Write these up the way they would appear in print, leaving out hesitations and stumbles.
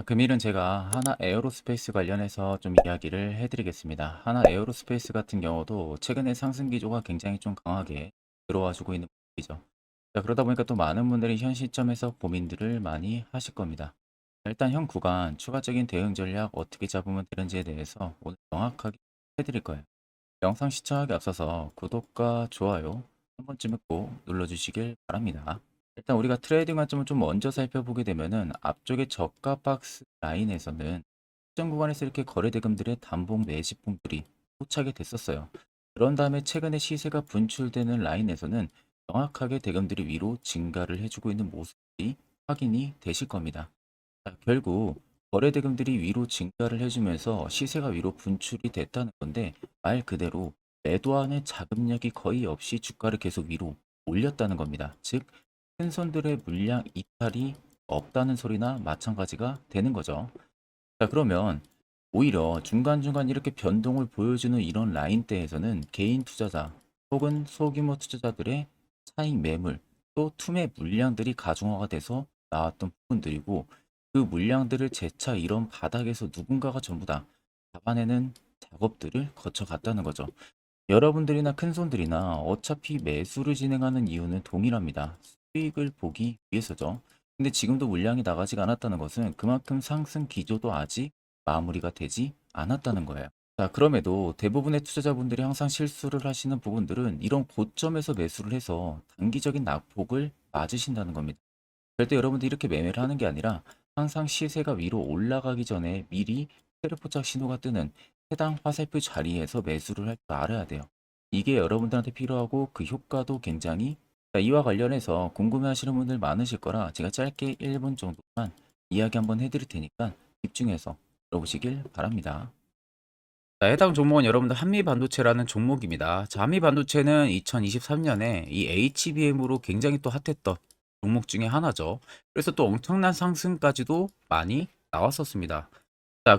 금일은 제가 하나 에어로스페이스 관련해서 좀 이야기를 해드리겠습니다. 하나 에어로스페이스 같은 경우도 최근에 상승 기조가 굉장히 좀 강하게 들어와 주고 있는 분위기죠. 그러다 보니까 또 많은 분들이 현 시점에서 고민들을 많이 하실 겁니다. 일단 현 구간 추가적인 대응 전략 어떻게 잡으면 되는지에 대해서 오늘 정확하게 해드릴 거예요. 영상 시청하기 앞서서 구독과 좋아요 한 번쯤은 꼭 눌러주시길 바랍니다. 일단 우리가 트레이딩 관점을 좀 먼저 살펴보게 되면은 앞쪽에 저가 박스 라인에서는 특정 구간에서 이렇게 거래 대금들의 단봉 매집봉들이 포착이 됐었어요. 그런 다음에 최근에 시세가 분출되는 라인에서는 정확하게 대금들이 위로 증가를 해주고 있는 모습이 확인이 되실 겁니다. 결국 거래 대금들이 위로 증가를 해주면서 시세가 위로 분출이 됐다는 건데 말 그대로 매도하는 자금력이 거의 없이 주가를 계속 위로 올렸다는 겁니다. 즉 큰 손들의 물량 이탈이 없다는 소리나 마찬가지가 되는 거죠. 그러면 오히려 중간중간 이렇게 변동을 보여주는 이런 라인대에서는 개인 투자자 혹은 소규모 투자자들의 차익 매물 또 투매 물량들이 가중화가 돼서 나왔던 부분들이고, 그 물량들을 재차 이런 바닥에서 누군가가 전부 다 잡아내는 작업들을 거쳐갔다는 거죠. 여러분들이나 큰손들이나 어차피 매수를 진행하는 이유는 동일합니다. 수익을 보기 위해서죠. 근데 지금도 물량이 나가지가 않았다는 것은 그만큼 상승 기조도 아직 마무리가 되지 않았다는 거예요. 그럼에도 대부분의 투자자분들이 항상 실수를 하시는 부분들은 이런 고점에서 매수를 해서 단기적인 낙폭을 맞으신다는 겁니다. 절대 여러분들이 이렇게 매매를 하는 게 아니라 항상 시세가 위로 올라가기 전에 미리 세력포착 신호가 뜨는 해당 화살표 자리에서 매수를 할 줄 알아야 돼요. 이게 여러분들한테 필요하고 그 효과도 굉장히, 이와 관련해서 궁금해하시는 분들 많으실 거라 제가 짧게 1분 정도만 이야기 한번 해드릴 테니까 집중해서 들어보시길 바랍니다. 해당 종목은 여러분들 한미반도체라는 종목입니다. 한미반도체는 2023년에 이 HBM으로 굉장히 또 핫했던 종목 중에 하나죠. 그래서 또 엄청난 상승까지도 많이 나왔었습니다.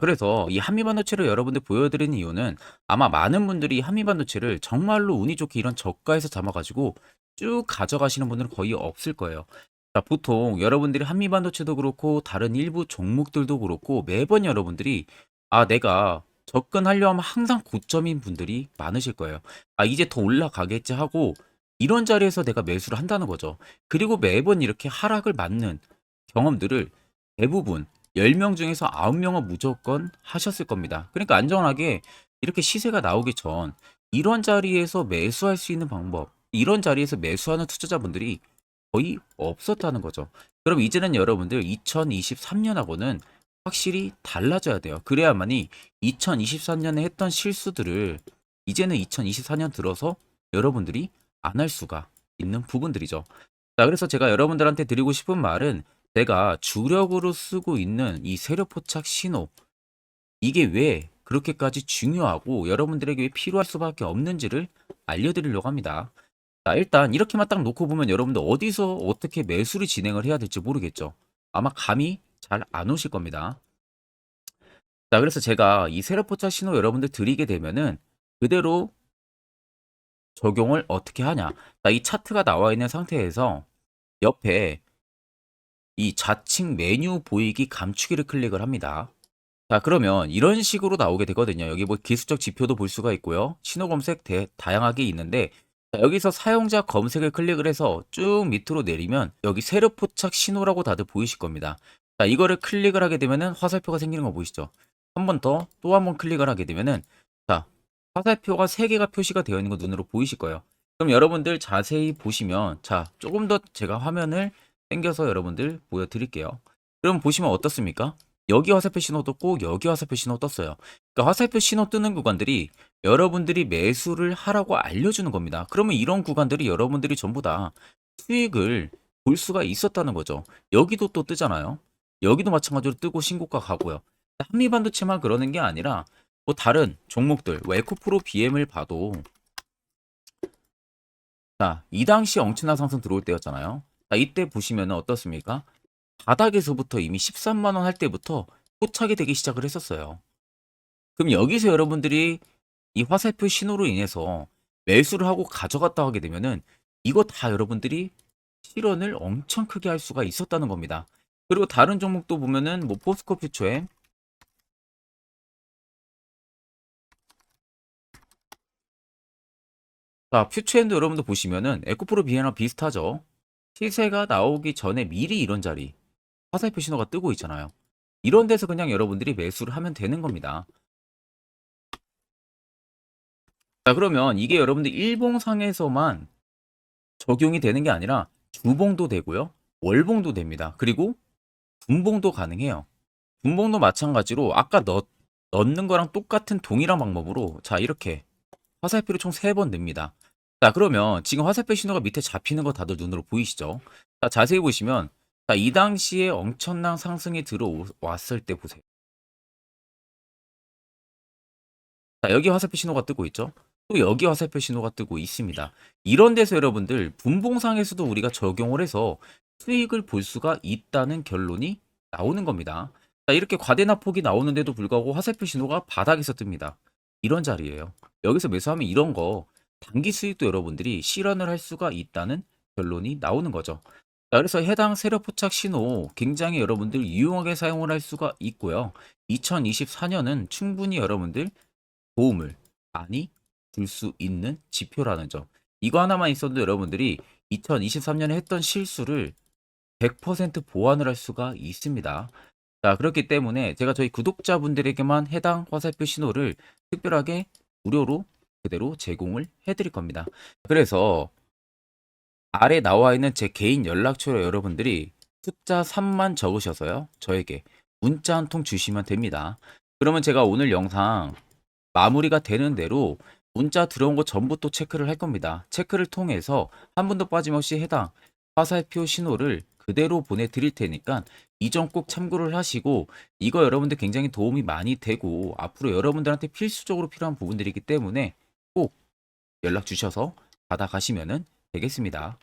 그래서 이 한미반도체를 여러분들 보여드리는 이유는 아마 많은 분들이 한미반도체를 정말로 운이 좋게 이런 저가에서 잡아가지고 쭉 가져가시는 분들은 거의 없을 거예요. 보통 여러분들이 한미반도체도 그렇고 다른 일부 종목들도 그렇고 매번 여러분들이 내가 접근하려 하면 항상 고점인 분들이 많으실 거예요. 이제 더 올라가겠지 하고 이런 자리에서 내가 매수를 한다는 거죠. 그리고 매번 이렇게 하락을 맞는 경험들을 대부분 10명 중에서 9명은 무조건 하셨을 겁니다. 그러니까 안전하게 이렇게 시세가 나오기 전 이런 자리에서 매수할 수 있는 방법, 이런 자리에서 매수하는 투자자분들이 거의 없었다는 거죠. 그럼 이제는 여러분들 2023년하고는 확실히 달라져야 돼요. 그래야만이 2023년에 했던 실수들을 이제는 2024년 들어서 여러분들이 안 할 수가 있는 부분들이죠. 그래서 제가 여러분들한테 드리고 싶은 말은, 내가 주력으로 쓰고 있는 이 세력 포착 신호, 이게 왜 그렇게까지 중요하고 여러분들에게 왜 필요할 수밖에 없는지를 알려드리려고 합니다. 일단 이렇게만 딱 놓고 보면 여러분들 어디서 어떻게 매수를 진행을 해야 될지 모르겠죠. 아마 감이 잘 안 오실 겁니다. 그래서 제가 이 세력포착 신호 여러분들 드리게 되면은 그대로 적용을 어떻게 하냐. 이 차트가 나와 있는 상태에서 옆에 이 좌측 메뉴 보이기 감추기를 클릭을 합니다. 그러면 이런 식으로 나오게 되거든요. 여기 뭐 기술적 지표도 볼 수가 있고요. 신호 검색 다양하게 있는데, 여기서 사용자 검색을 클릭을 해서 쭉 밑으로 내리면 여기 세력 포착 신호라고 다들 보이실 겁니다. 이거를 클릭을 하게 되면은 화살표가 생기는 거 보이시죠? 한 번 더 또 한 번 클릭을 하게 되면은 화살표가 3개가 표시가 되어 있는 거 눈으로 보이실 거예요. 그럼 여러분들 자세히 보시면, 조금 더 제가 화면을 당겨서 여러분들 보여드릴게요. 그럼 보시면 어떻습니까? 여기 화살표 신호 떴고 여기 화살표 신호 떴어요. 그러니까 화살표 신호 뜨는 구간들이 여러분들이 매수를 하라고 알려주는 겁니다. 그러면 이런 구간들이 여러분들이 전부 다 수익을 볼 수가 있었다는 거죠. 여기도 또 뜨잖아요. 여기도 마찬가지로 뜨고 신고가 가고요. 한미반도체만 그러는 게 아니라 뭐 다른 종목들, 에코프로 BM을 봐도 이 당시 엄청난 상승 들어올 때였잖아요. 이때 보시면 어떻습니까? 바닥에서부터 이미 13만 원 할 때부터 포착이 되기 시작을 했었어요. 그럼 여기서 여러분들이 이 화살표 신호로 인해서 매수를 하고 가져갔다 하게 되면은 이거 다 여러분들이 실현을 엄청 크게 할 수가 있었다는 겁니다. 그리고 다른 종목도 보면은 뭐 포스코 퓨처엠, 자, 퓨처엠도 여러분들 보시면은 에코프로 비에나 비슷하죠. 시세가 나오기 전에 미리 이런 자리, 화살표 신호가 뜨고 있잖아요. 이런 데서 그냥 여러분들이 매수를 하면 되는 겁니다. 자, 그러면 이게 여러분들 일봉상에서만 적용이 되는 게 아니라 주봉도 되고요. 월봉도 됩니다. 그리고 분봉도 가능해요. 분봉도 마찬가지로 아까 넣는 거랑 똑같은 동일한 방법으로 자, 이렇게 화살표를 총 3번 냅니다. 자, 그러면 지금 화살표 신호가 밑에 잡히는 거 다들 눈으로 보이시죠? 자, 자세히 보시면 자, 이 당시에 엄청난 상승이 들어왔을 때 보세요. 자, 여기 화살표 신호가 뜨고 있죠? 또 여기 화살표 신호가 뜨고 있습니다. 이런 데서 여러분들 분봉상에서도 우리가 적용을 해서 수익을 볼 수가 있다는 결론이 나오는 겁니다. 자, 이렇게 과대납폭이 나오는데도 불구하고 화살표 신호가 바닥에서 뜹니다. 이런 자리예요. 여기서 매수하면 이런 거 단기 수익도 여러분들이 실현을 할 수가 있다는 결론이 나오는 거죠. 자, 그래서 해당 세력 포착 신호 굉장히 여러분들 유용하게 사용을 할 수가 있고요. 2024년은 충분히 여러분들 도움을 많이 줄 수 있는 지표라는 점. 이거 하나만 있어도 여러분들이 2023년에 했던 실수를 100% 보완을 할 수가 있습니다. 자, 그렇기 때문에 제가 저희 구독자분들에게만 해당 화살표 신호를 특별하게 무료로 그대로 제공을 해드릴 겁니다. 그래서 아래 나와 있는 제 개인 연락처로 여러분들이 숫자 3만 적으셔서요. 저에게 문자 한 통 주시면 됩니다. 그러면 제가 오늘 영상 마무리가 되는 대로 문자 들어온 거 전부 또 체크를 할 겁니다. 체크를 통해서 한 분도 빠짐없이 해당 화살표 신호를 그대로 보내드릴 테니까 이 점 꼭 참고를 하시고 이거 여러분들 굉장히 도움이 많이 되고 앞으로 여러분들한테 필수적으로 필요한 부분들이기 때문에 꼭 연락 주셔서 받아가시면 되겠습니다.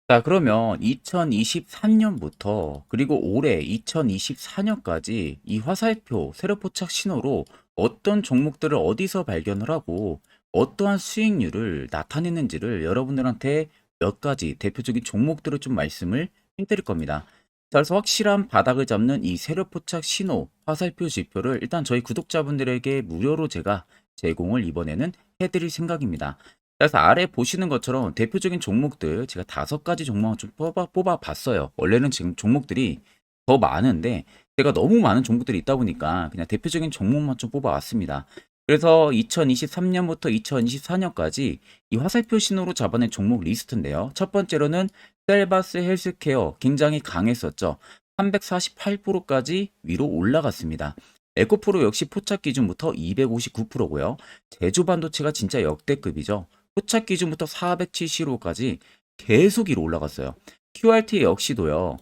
자, 그러면 2023년부터 그리고 올해 2024년까지 이 화살표 세로포착 신호로 어떤 종목들을 어디서 발견을 하고 어떠한 수익률을 나타내는지를 여러분들한테 몇 가지 대표적인 종목들을 좀 말씀을 해드릴 겁니다. 자, 그래서 확실한 바닥을 잡는 이 세로포착 신호 화살표 지표를 일단 저희 구독자분들에게 무료로 제가 제공을 이번에는 해드릴 생각입니다. 그래서 아래 보시는 것처럼 대표적인 종목들 제가 5가지 종목을 좀 뽑아 봤어요. 원래는 지금 종목들이 더 많은데 제가 너무 많은 종목들이 있다 보니까 그냥 대표적인 종목만 좀 뽑아 왔습니다. 그래서 2023년부터 2024년까지 이 화살표 신호로 잡아낸 종목 리스트인데요. 첫 번째로는 셀바스 헬스케어 굉장히 강했었죠. 348%까지 위로 올라갔습니다. 에코프로 역시 포착 기준부터 259%고요. 제주반도체가 진짜 역대급이죠. 포착 기준부터 470호까지 계속 위로 올라갔어요. QRT 역시도요.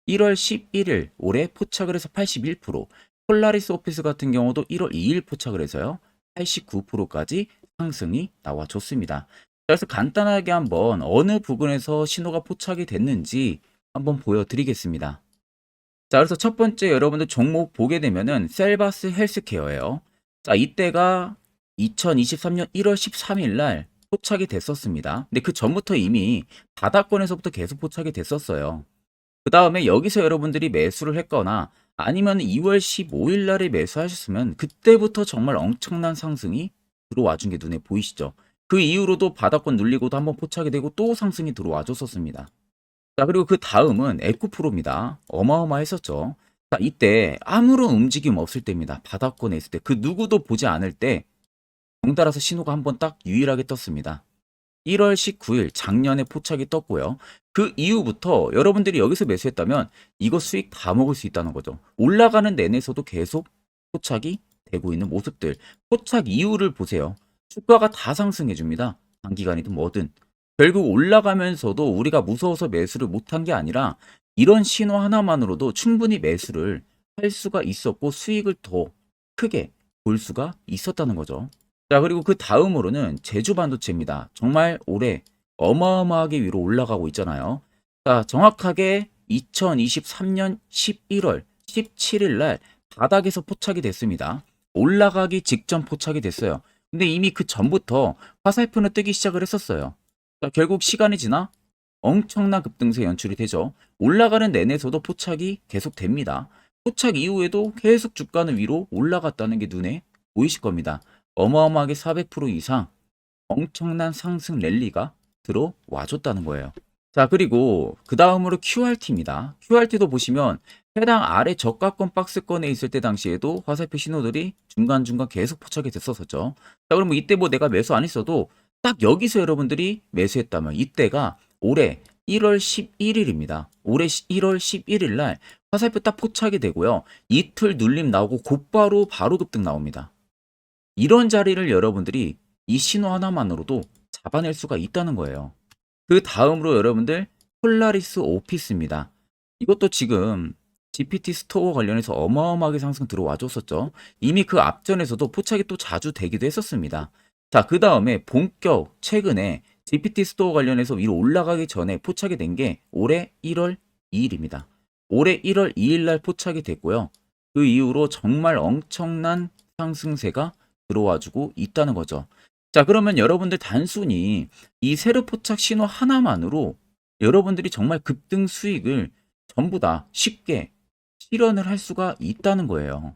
1월 11일 올해 포착을 해서 81%, 폴라리스 오피스 같은 경우도 1월 2일 포착을 해서요. 89%까지 상승이 나와줬습니다. 그래서 간단하게 한번 어느 부분에서 신호가 포착이 됐는지 한번 보여드리겠습니다. 자, 그래서 첫 번째 여러분들 종목 보게 되면은 셀바스 헬스케어예요. 자, 이때가 2023년 1월 13일 날 포착이 됐었습니다. 근데 그 전부터 이미 바닥권에서부터 계속 포착이 됐었어요. 그 다음에 여기서 여러분들이 매수를 했거나 아니면 2월 15일 날에 매수하셨으면 그때부터 정말 엄청난 상승이 들어와 준 게 눈에 보이시죠? 그 이후로도 바닥권 눌리고도 한번 포착이 되고 또 상승이 들어와 줬었습니다. 자, 그리고 그 다음은 에코프로입니다. 어마어마했었죠. 자, 이때 아무런 움직임 없을 때입니다. 바닥권에 있을 때. 그 누구도 보지 않을 때 덩달아서 신호가 한번 딱 유일하게 떴습니다. 1월 19일 작년에 포착이 떴고요. 그 이후부터 여러분들이 여기서 매수했다면 이거 수익 다 먹을 수 있다는 거죠. 올라가는 내내서도 계속 포착이 되고 있는 모습들. 포착 이후를 보세요. 주가가 다 상승해 줍니다. 단기간이든 뭐든. 결국 올라가면서도 우리가 무서워서 매수를 못한 게 아니라 이런 신호 하나만으로도 충분히 매수를 할 수가 있었고 수익을 더 크게 볼 수가 있었다는 거죠. 자, 그리고 그 다음으로는 제주 반도체입니다. 정말 올해 어마어마하게 위로 올라가고 있잖아요. 자, 정확하게 2023년 11월 17일 날 바닥에서 포착이 됐습니다. 올라가기 직전 포착이 됐어요. 근데 이미 그 전부터 화살표는 뜨기 시작을 했었어요. 자, 결국 시간이 지나 엄청난 급등세 연출이 되죠. 올라가는 내내서도 포착이 계속됩니다. 포착 이후에도 계속 주가는 위로 올라갔다는 게 눈에 보이실 겁니다. 어마어마하게 400% 이상 엄청난 상승 랠리가 들어와줬다는 거예요. 자, 그리고 그 다음으로 QRT입니다. QRT도 보시면 해당 아래 저가권 박스권에 있을 때 당시에도 화살표 신호들이 중간중간 계속 포착이 됐었었죠. 자, 그러면 이때 뭐 내가 매수 안 했어도 딱 여기서 여러분들이 매수했다면 이때가 올해 1월 11일입니다. 올해 1월 11일 날 화살표 딱 포착이 되고요. 이틀 눌림 나오고 곧바로 바로 급등 나옵니다. 이런 자리를 여러분들이 이 신호 하나만으로도 잡아낼 수가 있다는 거예요. 그 다음으로 여러분들 폴라리스 오피스입니다. 이것도 지금 GPT 스토어 관련해서 어마어마하게 상승 들어와 줬었죠. 이미 그 앞전에서도 포착이 또 자주 되기도 했었습니다. 자, 그 다음에 본격 최근에 GPT 스토어 관련해서 위로 올라가기 전에 포착이 된 게 올해 1월 2일입니다. 올해 1월 2일 날 포착이 됐고요. 그 이후로 정말 엄청난 상승세가 들어와주고 있다는 거죠. 자, 그러면 여러분들 단순히 이 세로 포착 신호 하나만으로 여러분들이 정말 급등 수익을 전부 다 쉽게 실현을 할 수가 있다는 거예요.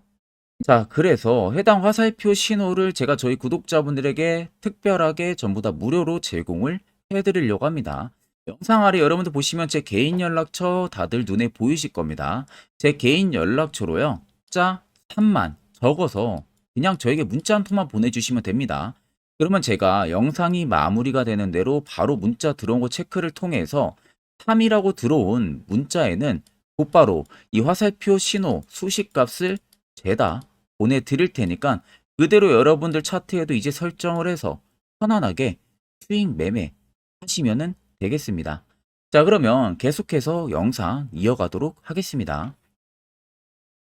자, 그래서 해당 화살표 신호를 제가 저희 구독자분들에게 특별하게 전부 다 무료로 제공을 해드리려고 합니다. 영상 아래 여러분들 보시면 제 개인 연락처 다들 눈에 보이실 겁니다. 제 개인 연락처로요. 자 3만 적어서 그냥 저에게 문자 한 통만 보내주시면 됩니다. 그러면 제가 영상이 마무리가 되는 대로 바로 문자 들어온 거 체크를 통해서 3이라고 들어온 문자에는 곧바로 이 화살표 신호 수식값을 죄다 보내드릴 테니까 그대로 여러분들 차트에도 이제 설정을 해서 편안하게 수익 매매 하시면 되겠습니다. 자, 그러면 계속해서 영상 이어가도록 하겠습니다.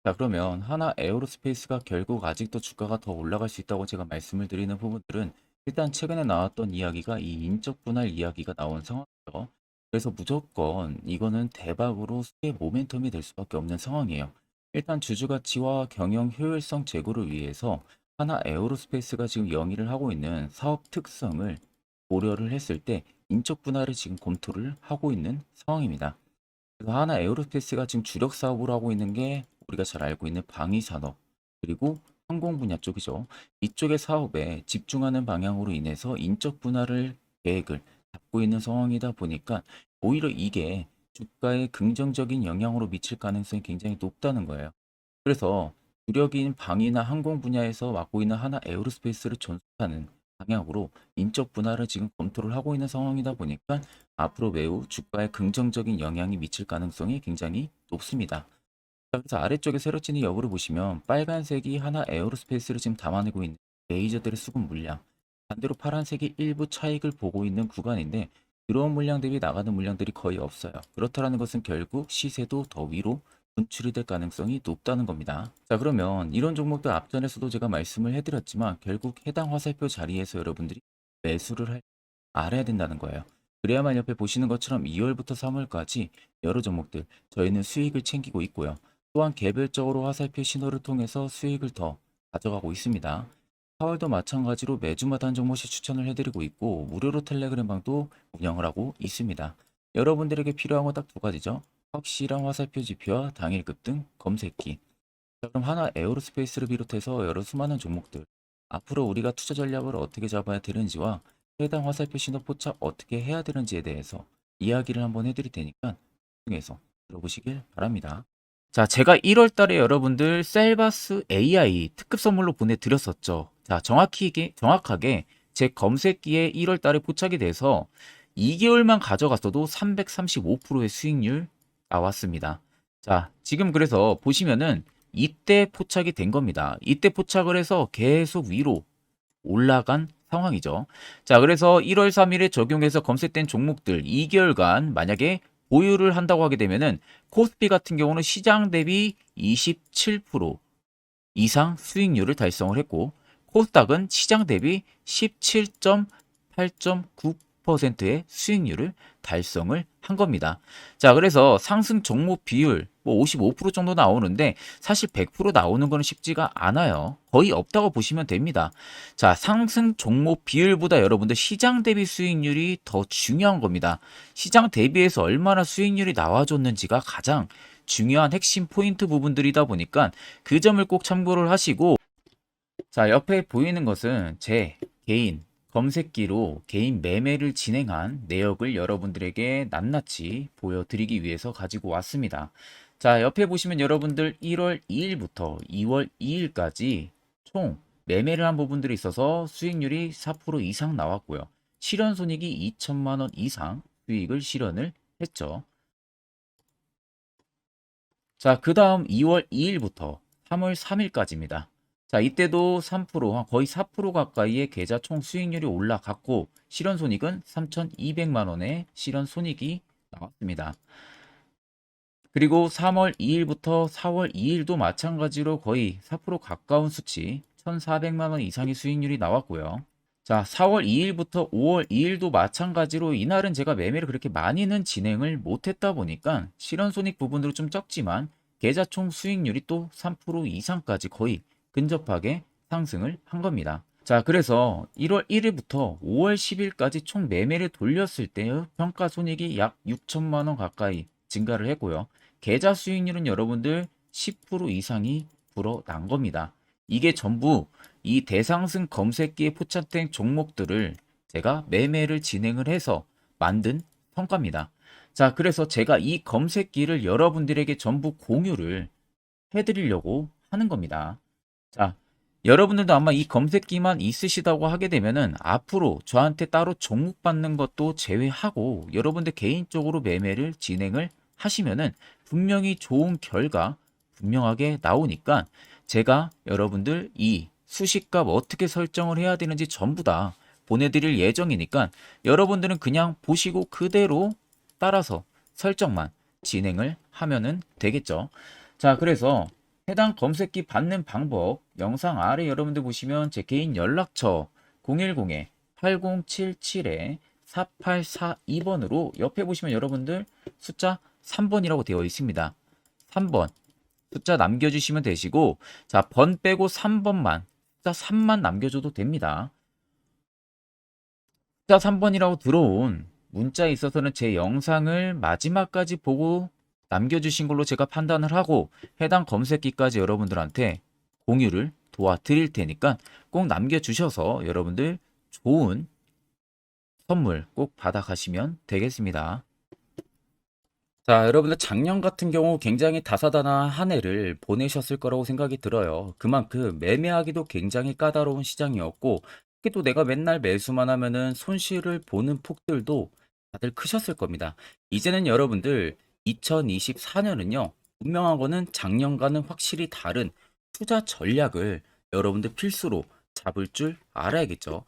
자, 그러면 하나 에어로스페이스가 결국 아직도 주가가 더 올라갈 수 있다고 제가 말씀을 드리는 부분들은 일단 최근에 나왔던 이야기가 이 인적 분할 이야기가 나온 상황이죠. 그래서 무조건 이거는 대박으로 수의 모멘텀이 될 수밖에 없는 상황이에요. 일단 주주 가치와 경영 효율성 제고를 위해서 하나 에어로스페이스가 지금 영위를 하고 있는 사업 특성을 고려를 했을 때 인적 분할을 지금 검토를 하고 있는 상황입니다. 그래서 하나 에어로스페이스가 지금 주력 사업으로 하고 있는 게 우리가 잘 알고 있는 방위 산업 그리고 항공 분야 쪽이죠. 이쪽의 사업에 집중하는 방향으로 인해서 인적 분할을 계획을 잡고 있는 상황이다 보니까 오히려 이게 주가에 긍정적인 영향으로 미칠 가능성이 굉장히 높다는 거예요. 그래서 주력인 방위나 항공 분야에서 맡고 있는 하나 에어로스페이스를 존속하는 방향으로 인적 분할을 지금 검토를 하고 있는 상황이다 보니까 앞으로 매우 주가에 긍정적인 영향이 미칠 가능성이 굉장히 높습니다. 자, 그래서 아래쪽에 세로치는 여부를 보시면 빨간색이 하나 에어로스페이스를 지금 담아내고 있는 레이저들의 수급 물량, 반대로 파란색이 일부 차익을 보고 있는 구간인데 들어온 물량 대비 나가는 물량들이 거의 없어요. 그렇다는 것은 결국 시세도 더 위로 분출이 될 가능성이 높다는 겁니다. 자, 그러면 이런 종목들 앞전에서도 제가 말씀을 해드렸지만 결국 해당 화살표 자리에서 여러분들이 매수를 알아야 된다는 거예요. 그래야만 옆에 보시는 것처럼 2월부터 3월까지 여러 종목들 저희는 수익을 챙기고 있고요. 또한 개별적으로 화살표 신호를 통해서 수익을 더 가져가고 있습니다. 4월도 마찬가지로 매주마다 한 종목씩 추천을 해드리고 있고 무료로 텔레그램 방도 운영을 하고 있습니다. 여러분들에게 필요한 건 딱 두 가지죠. 확실한 화살표 지표와 당일 급등 검색기. 자, 그럼 하나 에어로스페이스를 비롯해서 여러 수많은 종목들 앞으로 우리가 투자 전략을 어떻게 잡아야 되는지와 해당 화살표 신호 포착 어떻게 해야 되는지에 대해서 이야기를 한번 해드릴 테니까 집중해서 들어보시길 바랍니다. 자, 제가 1월 달에 여러분들 셀바스 AI 특급 선물로 보내드렸었죠. 자, 정확하게 제 검색기에 1월 달에 포착이 돼서 2개월만 가져갔어도 335%의 수익률 나왔습니다. 자, 지금 그래서 보시면은 이때 포착이 된 겁니다. 이때 포착을 해서 계속 위로 올라간 상황이죠. 자, 그래서 1월 3일에 적용해서 검색된 종목들 2개월간 만약에 보유를 한다고 하게 되면은 코스피 같은 경우는 시장 대비 27% 이상 수익률을 달성을 했고 코스닥은 시장 대비 17.8.9% 200%의 수익률을 달성을 한 겁니다. 자, 그래서 상승 종목 비율 뭐 55% 정도 나오는데 사실 100% 나오는 거는 쉽지가 않아요. 거의 없다고 보시면 됩니다. 자, 상승 종목 비율보다 여러분들 시장 대비 수익률이 더 중요한 겁니다. 시장 대비해서 얼마나 수익률이 나와줬는지가 가장 중요한 핵심 포인트 부분들이다 보니까 그 점을 꼭 참고를 하시고, 자, 옆에 보이는 것은 제 개인 검색기로 개인 매매를 진행한 내역을 여러분들에게 낱낱이 보여드리기 위해서 가지고 왔습니다. 자, 옆에 보시면 여러분들 1월 2일부터 2월 2일까지 총 매매를 한 부분들이 있어서 수익률이 4% 이상 나왔고요. 실현 손익이 2천만 원 이상 수익을 실현을 했죠. 자, 그 다음 2월 2일부터 3월 3일까지입니다. 자, 이때도 3%, 거의 4% 가까이의 계좌 총 수익률이 올라갔고, 실현손익은 3,200만 원의 실현손익이 나왔습니다. 그리고 3월 2일부터 4월 2일도 마찬가지로 거의 4% 가까운 수치, 1,400만 원 이상의 수익률이 나왔고요. 자, 4월 2일부터 5월 2일도 마찬가지로 이날은 제가 매매를 그렇게 많이는 진행을 못했다 보니까 실현손익 부분으로 좀 적지만 계좌 총 수익률이 또 3% 이상까지 거의 근접하게 상승을 한 겁니다. 자, 그래서 1월 1일부터 5월 10일까지 총 매매를 돌렸을 때의 평가 손익이 약 6천만 원 가까이 증가를 했고요. 계좌 수익률은 여러분들 10% 이상이 불어난 겁니다. 이게 전부 이 대상승 검색기에 포착된 종목들을 제가 매매를 진행을 해서 만든 성과입니다. 자, 그래서 제가 이 검색기를 여러분들에게 전부 공유를 해드리려고 하는 겁니다. 자, 여러분들도 아마 이 검색기만 있으시다고 하게 되면은 앞으로 저한테 따로 종목 받는 것도 제외하고 여러분들 개인적으로 매매를 진행을 하시면은 분명히 좋은 결과 분명하게 나오니까 제가 여러분들 이 수식값 어떻게 설정을 해야 되는지 전부 다 보내드릴 예정이니까 여러분들은 그냥 보시고 그대로 따라서 설정만 진행을 하면은 되겠죠. 자, 그래서 해당 검색기 받는 방법 영상 아래 여러분들 보시면 제 개인 연락처 010-8077-4842번으로 옆에 보시면 여러분들 숫자 3번이라고 되어 있습니다. 3번 숫자 남겨주시면 되시고, 자, 번 빼고 3번만 숫자 3만 남겨줘도 됩니다. 숫자 3번이라고 들어온 문자에 있어서는 제 영상을 마지막까지 보고 남겨주신 걸로 제가 판단을 하고 해당 검색기까지 여러분들한테 공유를 도와드릴 테니까 꼭 남겨주셔서 여러분들 좋은 선물 꼭 받아가시면 되겠습니다. 자, 여러분들 작년 같은 경우 굉장히 다사다난한 한 해를 보내셨을 거라고 생각이 들어요. 그만큼 매매하기도 굉장히 까다로운 시장이었고, 특히 또 내가 맨날 매수만 하면은 손실을 보는 폭들도 다들 크셨을 겁니다. 이제는 여러분들 2024년은요, 분명한 거는 작년과는 확실히 다른 투자 전략을 여러분들 필수로 잡을 줄 알아야겠죠.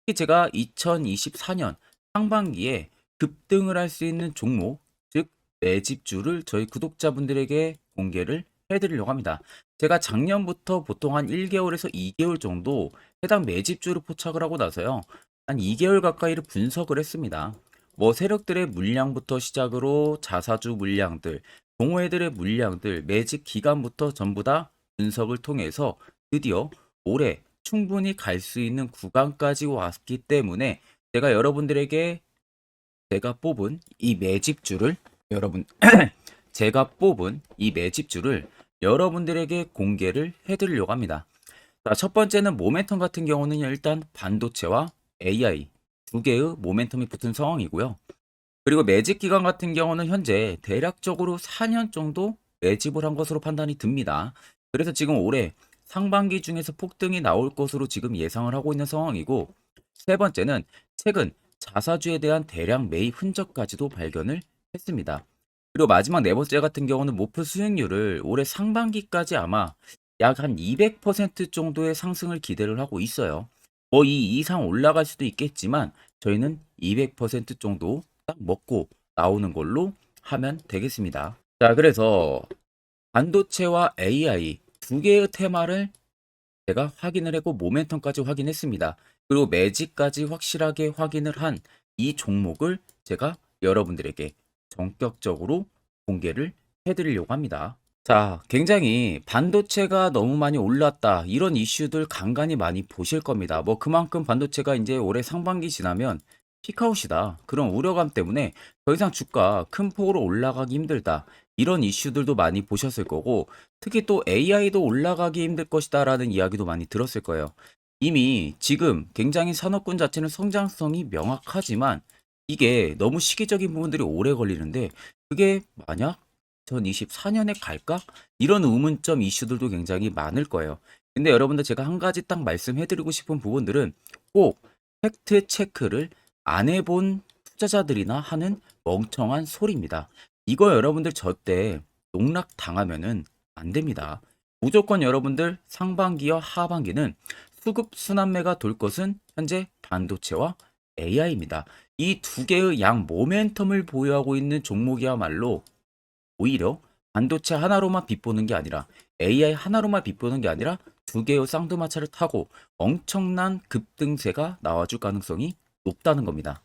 특히 제가 2024년 상반기에 급등을 할 수 있는 종목, 즉 매집주를 저희 구독자분들에게 공개를 해드리려고 합니다. 제가 작년부터 보통 한 1개월에서 2개월 정도 해당 매집주를 포착을 하고 나서요. 한 2개월 가까이를 분석을 했습니다. 뭐 세력들의 물량부터 시작으로 자사주 물량들, 동호회들의 물량들, 매집 기간부터 전부 다 분석을 통해서 드디어 올해 충분히 갈 수 있는 구간까지 왔기 때문에 제가 여러분들에게 제가 뽑은 이 매집주를 여러분 제가 뽑은 이 매집주를 여러분들에게 공개를 해드리려고 합니다. 자, 첫 번째는 모멘텀 같은 경우는 일단 반도체와 AI 두 개의 모멘텀이 붙은 상황이고요. 그리고 매집 기간 같은 경우는 현재 대략적으로 4년 정도 매집을 한 것으로 판단이 듭니다. 그래서 지금 올해 상반기 중에서 폭등이 나올 것으로 지금 예상을 하고 있는 상황이고, 세 번째는 최근 자사주에 대한 대량 매입 흔적까지도 발견을 했습니다. 그리고 마지막 네 번째 같은 경우는 목표 수익률을 올해 상반기까지 아마 약 한 200% 정도의 상승을 기대를 하고 있어요. 뭐 이 이상 올라갈 수도 있겠지만 저희는 200% 정도 딱 먹고 나오는 걸로 하면 되겠습니다. 자, 그래서 반도체와 AI 두 개의 테마를 제가 확인을 했고 모멘텀까지 확인했습니다. 그리고 매집까지 확실하게 확인을 한 이 종목을 제가 여러분들에게 전격적으로 공개를 해드리려고 합니다. 자, 굉장히 반도체가 너무 많이 올랐다. 이런 이슈들 간간히 많이 보실 겁니다. 뭐 그만큼 반도체가 이제 올해 상반기 지나면 피크아웃이다. 그런 우려감 때문에 더 이상 주가 큰 폭으로 올라가기 힘들다. 이런 이슈들도 많이 보셨을 거고, 특히 또 AI도 올라가기 힘들 것이다라는 이야기도 많이 들었을 거예요. 이미 지금 굉장히 산업군 자체는 성장성이 명확하지만 이게 너무 시기적인 부분들이 오래 걸리는데, 그게 만약 2024년에 갈까? 이런 의문점 이슈들도 굉장히 많을 거예요. 근데 여러분들 제가 한 가지 딱 말씀해드리고 싶은 부분들은 꼭 팩트 체크를 안 해본 투자자들이나 하는 멍청한 소리입니다. 이거 여러분들 절대 농락 당하면은 안 됩니다. 무조건 여러분들 상반기와 하반기는 수급 순환매가 돌 것은 현재 반도체와 AI입니다. 이 두 개의 양 모멘텀을 보유하고 있는 종목이야말로 오히려 반도체 하나로만 빗보는 게 아니라 AI 하나로만 빗보는 게 아니라 두 개의 쌍두마차를 타고 엄청난 급등세가 나와줄 가능성이 높다는 겁니다.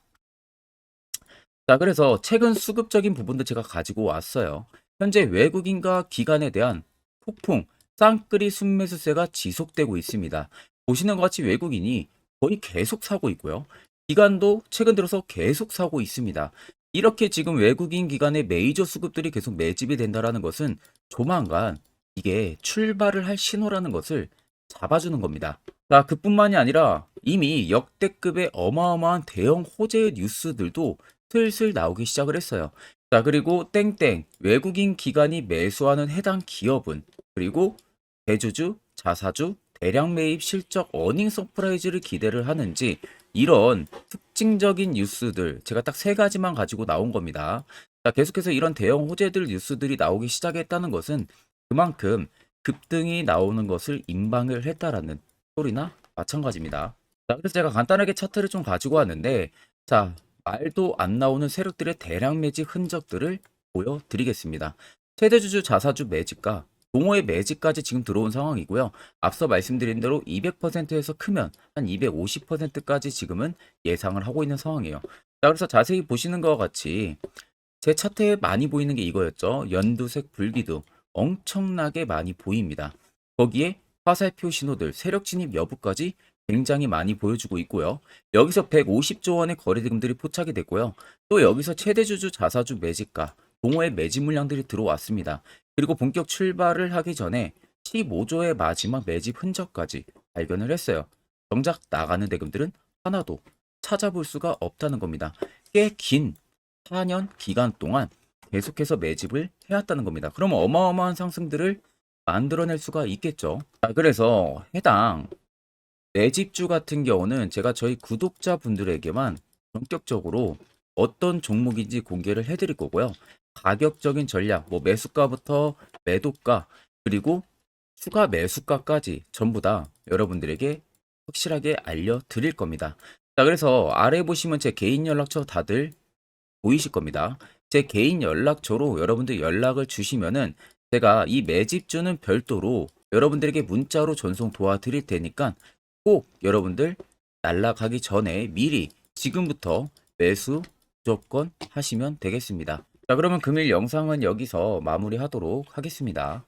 자, 그래서 최근 수급적인 부분도 제가 가지고 왔어요. 현재 외국인과 기관에 대한 폭풍, 쌍끌이 순매수세가 지속되고 있습니다. 보시는 것 같이 외국인이 거의 계속 사고 있고요. 기관도 최근 들어서 계속 사고 있습니다. 이렇게 지금 외국인 기관의 메이저 수급들이 계속 매집이 된다는 것은 조만간 이게 출발을 할 신호라는 것을 잡아주는 겁니다. 자, 그뿐만이 아니라 이미 역대급의 어마어마한 대형 호재의 뉴스들도 슬슬 나오기 시작을 했어요. 자, 그리고 땡땡 외국인 기관이 매수하는 해당 기업은, 그리고 대주주, 자사주, 대량 매입 실적 어닝 서프라이즈를 기대를 하는지, 이런 특징적인 뉴스들 제가 딱 세 가지만 가지고 나온 겁니다. 자, 계속해서 이런 대형 호재들 뉴스들이 나오기 시작했다는 것은 그만큼 급등이 나오는 것을 임방을 했다라는 소리나 마찬가지입니다. 자, 그래서 제가 간단하게 차트를 좀 가지고 왔는데, 자, 말도 안 나오는 세력들의 대량 매집 흔적들을 보여드리겠습니다. 최대주주 자사주 매집과 동호회 매집까지 지금 들어온 상황이고요. 앞서 말씀드린 대로 200%에서 크면 한 250%까지 지금은 예상을 하고 있는 상황이에요. 자, 그래서 자세히 보시는 것과 같이 제 차트에 많이 보이는 게 이거였죠. 연두색 불기둥 엄청나게 많이 보입니다. 거기에 화살표 신호들, 세력 진입 여부까지 굉장히 많이 보여주고 있고요. 여기서 150조 원의 거래대금들이 포착이 됐고요. 또 여기서 최대주주 자사주 매집가, 동호회 매집 물량들이 들어왔습니다. 그리고 본격 출발을 하기 전에 15조의 마지막 매집 흔적까지 발견을 했어요. 정작 나가는 대금들은 하나도 찾아볼 수가 없다는 겁니다. 꽤 긴 4년 기간 동안 계속해서 매집을 해왔다는 겁니다. 그럼 어마어마한 상승들을 만들어낼 수가 있겠죠. 자, 그래서 해당 매집주 같은 경우는 제가 저희 구독자분들에게만 본격적으로 어떤 종목인지 공개를 해드릴 거고요. 가격적인 전략, 뭐 매수가부터 매도가, 그리고 추가 매수가까지 전부 다 여러분들에게 확실하게 알려드릴 겁니다. 자, 그래서 아래 보시면 제 개인 연락처 다들 보이실 겁니다. 제 개인 연락처로 여러분들 연락을 주시면은 제가 이 매집주는 별도로 여러분들에게 문자로 전송 도와드릴 테니까 꼭 여러분들 날라가기 전에 미리 지금부터 매수 무조건 하시면 되겠습니다. 자, 그러면 금일 영상은 여기서 마무리하도록 하겠습니다.